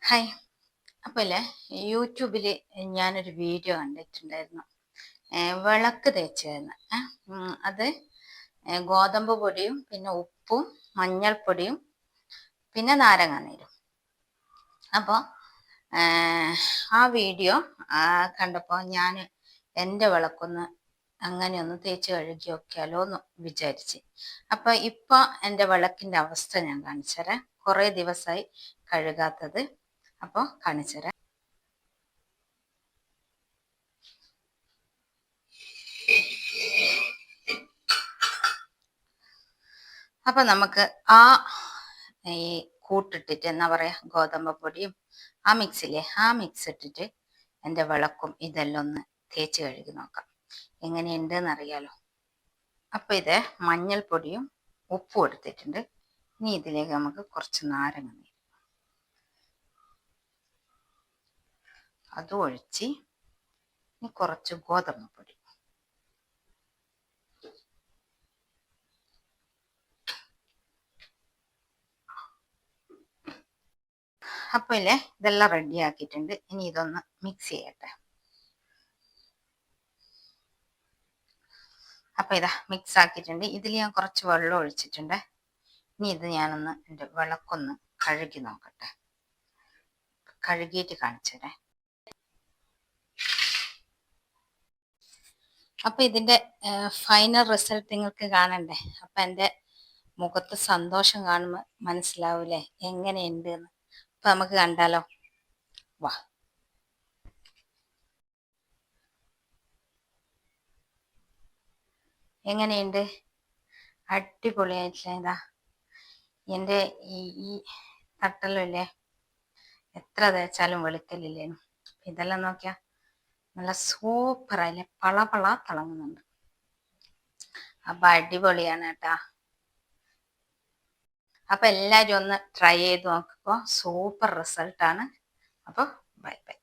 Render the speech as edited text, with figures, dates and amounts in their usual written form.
Hi. അപ്പോൾ യൂട്യൂബിൽ ഞാനൊരു വീഡിയോ കണ്ടിട്ടുണ്ടായിരുന്നു. വിളക്ക് തേച്ചായിരുന്നു. അത് ഗോതമ്പ് പൊടിയും പിന്നെ ഉപ്പും മഞ്ഞൾപ്പൊടിയും പിന്നെ നാരങ്ങാനീരും. അപ്പോൾ ആ വീഡിയോ കണ്ടപ്പോൾ ഞാൻ എൻ്റെ വിളക്കൊന്ന് അങ്ങനെയൊന്ന് തേച്ച് കഴുകി നോക്കിയാലോ എന്ന് വിചാരിച്ച്. അപ്പോൾ ഇപ്പോൾ എൻ്റെ വിളക്കിൻ്റെ അവസ്ഥ ഞാൻ കാണിച്ചു തരാം. കുറേ ദിവസമായി കഴുകാത്തത്. അപ്പോൾ കാണിച്ചു തരാം. അപ്പം നമുക്ക് ഈ കൂട്ടിട്ടിട്ട് എന്താ പറയുക, ഗോതമ്പ് പൊടിയും ആ മിക്സ് ഇട്ടിട്ട് എൻ്റെ വിളക്കും ഇതെല്ലാം ഒന്ന് തേച്ച് കഴുകി നോക്കാം എങ്ങനെയുണ്ടെന്ന് അറിയാലോ. അപ്പം ഇത് മഞ്ഞൾപ്പൊടിയും ഉപ്പും എടുത്തിട്ടുണ്ട്. ഇനി ഇതിലേക്ക് നമുക്ക് കുറച്ച് നാരങ്ങ നീര് അതും ഒഴിച്ച് ഇനി കുറച്ച് ഗോതമ്പ് പൊടി അപ്പോൾ ഇതെല്ലാം റെഡി ആക്കിയിട്ടുണ്ട്. ഇനി ഇതൊന്ന് മിക്സ് ചെയ്യട്ടെ. അപ്പോൾ ഇതാ മിക്സ് ആക്കിയിട്ടുണ്ട്. ഇതിൽ ഞാൻ കുറച്ച് വെള്ളം ഒഴിച്ചിട്ടുണ്ട്. ഇനി ഇത് ഞാനൊന്ന് എൻ്റെ വിളക്കൊന്ന് കഴുകി നോക്കട്ടെ. കഴുകിയിട്ട് കാണിച്ചതേ. അപ്പോൾ ഇതിൻ്റെ ഫൈനൽ റിസൾട്ട് നിങ്ങൾക്ക് കാണണ്ടേ? അപ്പം എൻ്റെ മുഖത്ത് സന്തോഷം കാണുമ്പോൾ മനസ്സിലാവൂലേ എങ്ങനെയുണ്ട് എന്ന്. അപ്പം നമുക്ക് കണ്ടാലോ, വാ. എങ്ങനെയുണ്ട്? അടിപൊളിയായിട്ടില്ല. ഇതാ എൻ്റെ ഈ തട്ടലില്ലേ, എത്ര തേച്ചാലും വെളുക്കലില്ലേനും. ഇതെല്ലാം നോക്കിയാ നല്ല സൂപ്പറായില്ലേ, പള തിളങ്ങുന്നുണ്ട്. അപ്പം അടിപൊളിയാണ് കേട്ടാ. അപ്പം എല്ലാവരും ഒന്ന് ട്രൈ ചെയ്ത് നോക്കുമ്പോൾ സൂപ്പർ റിസൾട്ടാണ്. അപ്പോൾ ബൈ ബൈ.